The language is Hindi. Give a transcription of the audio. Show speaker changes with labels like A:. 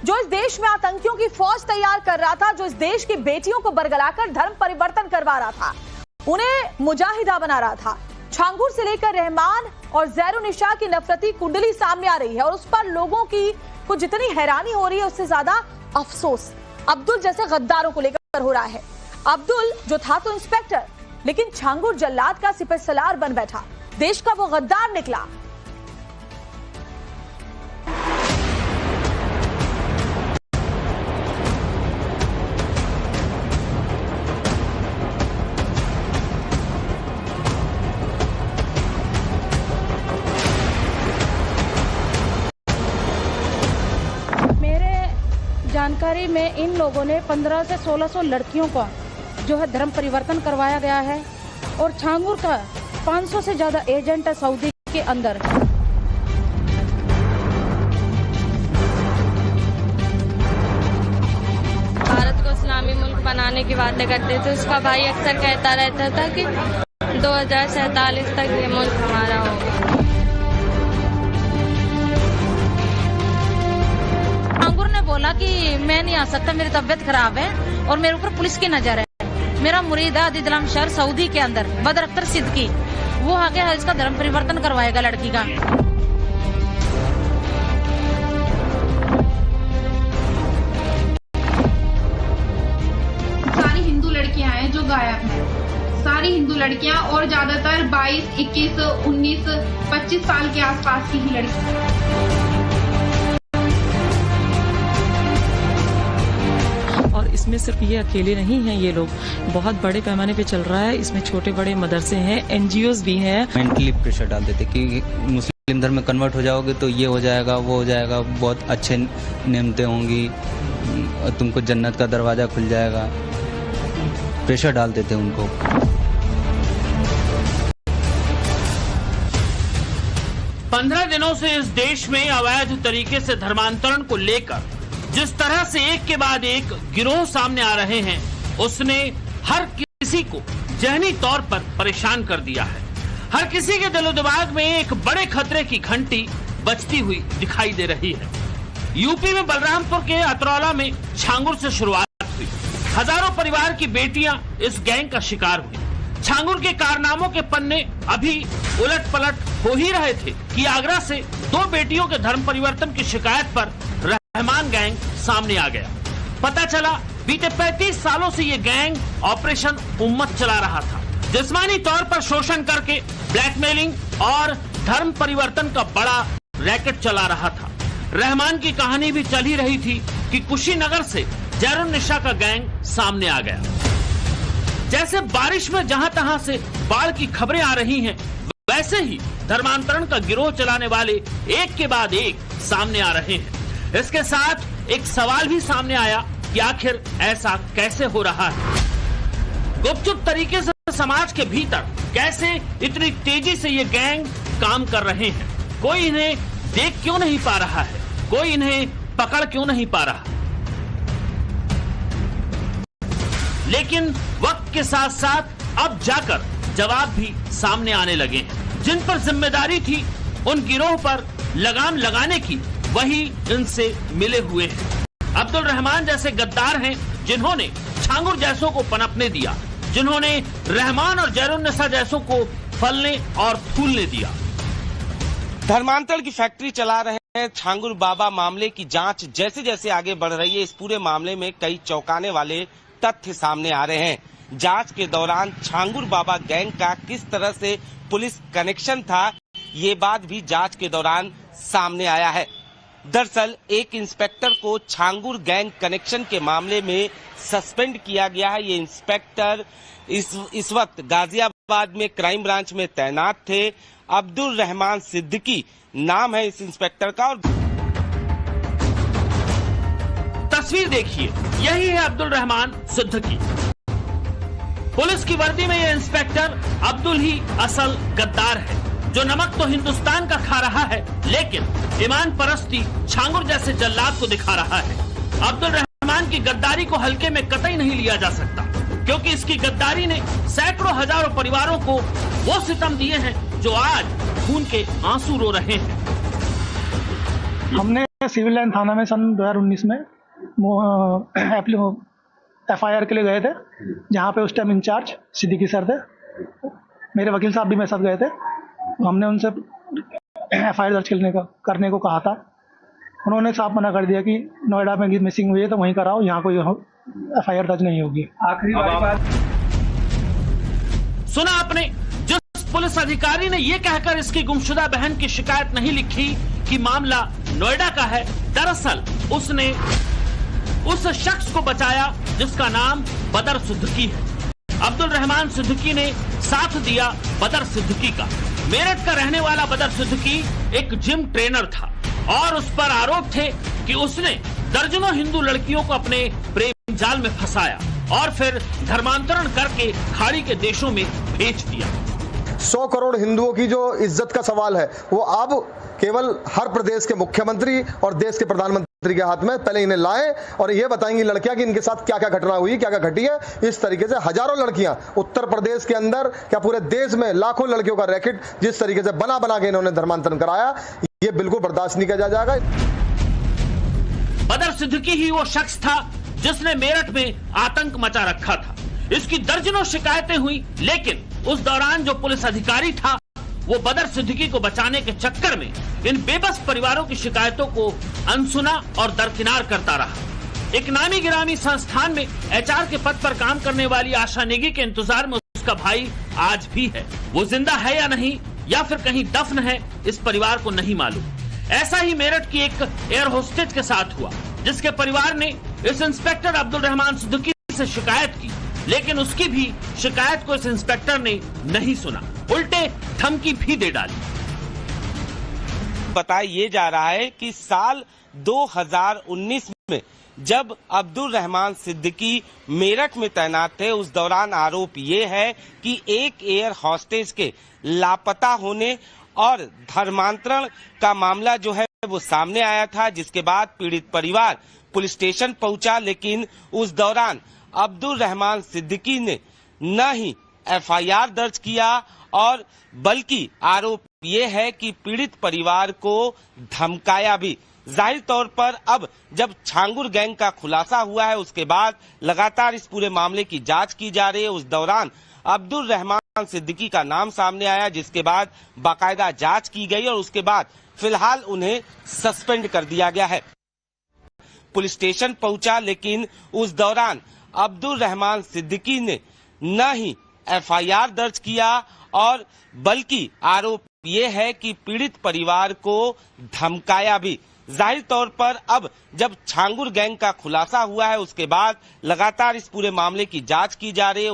A: जो इस देश में आतंकियों की फौज तैयार कर रहा था, जो इस देश की बेटियों को बरगलाकर धर्म परिवर्तन करवा रहा था, उन्हें मुजाहिदा बना रहा था। छांगुर से लेकर रहमान और जैरुन्निसा की नफरती कुंडली सामने आ रही है और उस पर लोगों की को जितनी हैरानी हो रही है उससे ज्यादा अफसोस अब्दुल जैसे गद्दारों को लेकर हो रहा है। अब्दुल जो था तो इंस्पेक्टर, लेकिन छांगुर जल्लाद का सिपहसालार बन बैठा, देश का वो गद्दार निकला।
B: जानकारी में इन लोगों ने 1500 से 1600 लड़कियों का जो है धर्म परिवर्तन करवाया गया है और छांगुर का 500 से ज्यादा एजेंट है सऊदी के अंदर।
C: भारत को इस्लामी मुल्क बनाने की बातें करते थे। उसका भाई अक्सर कहता रहता था कि 2047 तक ये मुल्क हमारा होगा।
B: बोला कि मैं नहीं आ सकता, मेरी तबीयत खराब है और मेरे ऊपर पुलिस की नजर है। मेरा मुरीद है अदीदलाम शहर सऊदी के अंदर बदर अख्तर सिद्दीकी, वो आगे इसका धर्म परिवर्तन करवाएगा लड़की का।
D: सारी हिंदू लड़कियां हैं जो गायब हैं, सारी हिंदू लड़कियां और ज्यादातर 22, 21, 19, 25 साल के आसपास की ही लड़कियां।
E: और इसमें सिर्फ ये अकेले नहीं हैं, ये लोग बहुत बड़े पैमाने पे चल रहा है। इसमें छोटे बड़े मदरसे हैं, एनजीओज भी हैं।
F: मेंटली प्रेशर डाल देते कि मुस्लिम धर्म में कन्वर्ट हो जाओगे तो ये हो जाएगा, वो हो जाएगा, बहुत अच्छे नेमतें होंगी, तुमको जन्नत का दरवाजा खुल जाएगा। प्रेशर डाल देते उनको।
G: पंद्रह दिनों से इस देश में अवैध तरीके से धर्मांतरण को लेकर जिस तरह से एक के बाद एक गिरोह सामने आ रहे हैं, उसने हर किसी को जहनी तौर पर परेशान कर दिया है। हर किसी के दिलो दिमाग में एक बड़े खतरे की घंटी बजती हुई दिखाई दे रही है। यूपी में बलरामपुर के अतरौला में छांगुर से शुरुआत हुई। हजारों परिवार की बेटियां इस गैंग का शिकार हुई। छांगुर के कारनामों के पन्ने अभी उलट पलट हो ही रहे थे कि आगरा से 2 बेटियों के धर्म परिवर्तन की शिकायत पर रहमान गैंग सामने आ गया। पता चला बीते 35 सालों से ये गैंग ऑपरेशन उम्मत चला रहा था। जिस्मानी तौर पर शोषण करके ब्लैकमेलिंग और धर्म परिवर्तन का बड़ा रैकेट चला रहा था। रहमान की कहानी भी चल ही रही थी कि कुशीनगर से जैरुन्निसा का गैंग सामने आ गया। जैसे बारिश में जहां तहां से बाढ़ की खबरें आ रही हैं, वैसे ही धर्मांतरण का गिरोह चलाने वाले एक के बाद एक सामने आ रहे हैं। इसके साथ एक सवाल भी सामने आया कि आखिर ऐसा कैसे हो रहा है। गुपचुप तरीके से समाज के भीतर कैसे इतनी तेजी से ये गैंग काम कर रहे हैं। कोई इन्हें देख क्यों नहीं पा रहा है, कोई इन्हें पकड़ क्यों नहीं पा रहा। लेकिन वक्त के साथ साथ अब जाकर जवाब भी सामने आने लगे हैं। जिन पर जिम्मेदारी थी उन गिरोह पर लगाम लगाने की, वही इनसे मिले हुए हैं। अब्दुल रहमान जैसे गद्दार हैं जिन्होंने छांगुर जैसों को पनपने दिया, जिन्होंने रहमान और जैरुन्निसा जैसों को फलने और फूलने दिया।
H: धर्मांतरण की फैक्ट्री चला रहे हैं छांगुर बाबा मामले की जांच जैसे जैसे आगे बढ़ रही है, इस पूरे मामले में कई चौंकाने वाले तथ्य सामने आ रहे हैं। जांच के दौरान छांगुर बाबा गैंग का किस तरह से पुलिस कनेक्शन था, ये बात भी जांच के दौरान सामने आया है। दरअसल एक इंस्पेक्टर को छांगुर गैंग कनेक्शन के मामले में सस्पेंड किया गया है। ये इंस्पेक्टर इस वक्त गाजियाबाद में क्राइम ब्रांच में तैनात थे। अब्दुल रहमान सिद्दीकी नाम है इस इंस्पेक्टर का। और
G: तस्वीर देखिए, यही है अब्दुल रहमान सिद्दीकी। पुलिस की वर्दी में ये इंस्पेक्टर अब्दुल ही असल गद्दार है, जो नमक तो हिंदुस्तान का खा रहा है लेकिन ईमान परस्ती छांगुर जैसे जल्लाद को दिखा रहा है। अब्दुल रहमान की गद्दारी को हल्के में कतई नहीं लिया जा सकता, क्योंकि इसकी गद्दारी ने सैकड़ों हजारों परिवारों को वो सितम दिए हैं जो आज खून के आंसू रो रहे हैं।
I: हमने सिविल लाइन थाना में सन 2019 में FIR के लिए गए थे, जहाँ पे उस टाइम इंचार्ज सिद्दीकी सर थे। मेरे वकील साहब भी मेरे साथ गए थे। हमने उनसे FIR दर्ज करने को कहा था। उन्होंने साफ मना कर दिया कि नोएडा में मिसिंग हुई है तो वहीं कराओ, यहाँ कोई FIR दर्ज नहीं होगी। आखिरी बात
G: सुना आपने, जिस पुलिस अधिकारी ने यह कहकर इसकी गुमशुदा बहन की शिकायत नहीं लिखी कि मामला नोएडा का है, दरअसल उसने उस शख्स को बचाया जिसका नाम बदर सिद्दीकी है। अब्दुल रहमान सिद्दीकी ने साथ दिया बदर सिद्दीकी का। मेरठ का रहने वाला बदर सिद्दीकी एक जिम ट्रेनर था और उस पर आरोप थे कि उसने दर्जनों हिंदू लड़कियों को अपने प्रेम जाल में फंसाया और फिर धर्मांतरण करके खाड़ी के देशों में भेज दिया।
J: 100 करोड़ हिंदुओं की जो इज्जत का सवाल है वो अब केवल हर प्रदेश के मुख्यमंत्री और देश के प्रधानमंत्री के हाथ में। पहले इन्हें लाएं और ये बताएंगी लड़कियां कि इनके साथ क्या क्या घटना हुई, क्या क्या घटी है। इस तरीके से हजारों लड़कियां उत्तर प्रदेश के अंदर, क्या पूरे देश में लाखों लड़कियों का रैकेट जिस तरीके से बना बना के इन्होंने धर्मांतरण कराया, ये बिल्कुल बर्दाश्त नहीं किया जाएगा।
G: बदर सिद्दीकी ही वो शख्स था जिसने मेरठ में आतंक मचा रखा था। इसकी दर्जनों शिकायतें हुई, लेकिन उस दौरान जो पुलिस अधिकारी था वो बदर सिद्दीकी को बचाने के चक्कर में इन बेबस परिवारों की शिकायतों को अनसुना और दरकिनार करता रहा। एक नामी गिरामी संस्थान में HR के पद पर काम करने वाली आशा नेगी के इंतजार में उसका भाई आज भी है। वो जिंदा है या नहीं, या फिर कहीं दफन है, इस परिवार को नहीं मालूम। ऐसा ही मेरठ की एक एयर होस्टेज के साथ हुआ, जिसके परिवार ने इस इंस्पेक्टर अब्दुल रहमान सिद्दीकी से शिकायत की, लेकिन उसकी भी शिकायत को इस इंस्पेक्टर ने नहीं सुना, उल्टे धमकी भी दे डाली।
H: बताया ये जा रहा है कि साल 2019 में जब अब्दुल रहमान सिद्दीकी मेरठ में तैनात थे, उस दौरान आरोप ये है कि एक एयर हॉस्टेज के लापता होने और धर्मांतरण का मामला जो है वो सामने आया था, जिसके बाद पीड़ित परिवार पुलिस स्टेशन पहुंचा, लेकिन उस दौरान अब्दुल रहमान सिद्दीकी ने न ही FIR दर्ज किया और बल्कि आरोप ये है कि पीड़ित परिवार को धमकाया भी। जाहिर तौर पर अब जब छांगुर गैंग का खुलासा हुआ है, उसके बाद लगातार इस पूरे मामले की जांच की जा रही है। उस दौरान अब्दुल रहमान सिद्दीकी का नाम सामने आया, जिसके बाद बाकायदा जांच की गई और उसके बाद फिलहाल उन्हें सस्पेंड कर दिया गया है। पुलिस स्टेशन पहुंचा, लेकिन उस दौरान अब्दुल रहमान सिद्दीकी ने न ही FIR दर्ज किया और बल्कि आरोप ये है कि पीड़ित परिवार को धमकाया भी। जाहिर तौर पर अब जब छांगुर गैंग का खुलासा हुआ है, उसके बाद लगातार इस पूरे मामले की जांच की जा रही है।